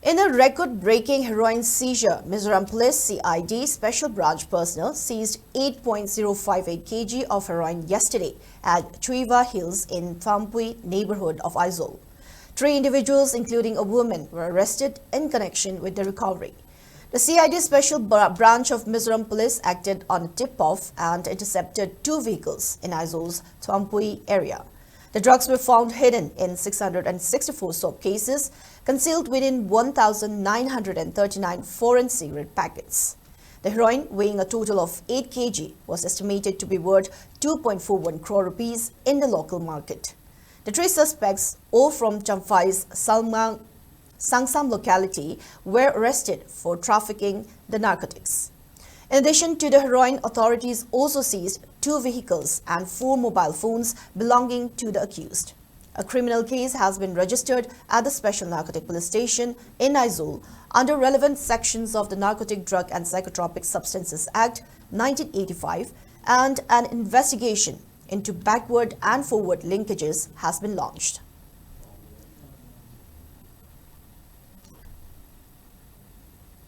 In a record-breaking heroin seizure, Mizoram Police CID Special Branch personnel seized 8.058 kg of heroin yesterday at Chuiva Hills in Manipur neighborhood of Aizawl. 3 individuals, including a woman, were arrested in connection with the recovery. The CID Special Branch of Mizoram Police acted on a tip-off and intercepted 2 vehicles in Aizawl's Manipur area. The drugs were found hidden in 664 soap cases, concealed within 1,939 foreign cigarette packets. The heroin, weighing a total of 8 kg, was estimated to be worth 2.41 crore rupees in the local market. The 3 suspects, all from Champai's Sangsam locality, were arrested for trafficking the narcotics. In addition to the heroin, authorities also seized 2 vehicles and 4 mobile phones belonging to the accused. A criminal case has been registered at the Special Narcotic Police Station in Aizawl under relevant sections of the Narcotic Drug and Psychotropic Substances Act 1985, and an investigation into backward and forward linkages has been launched.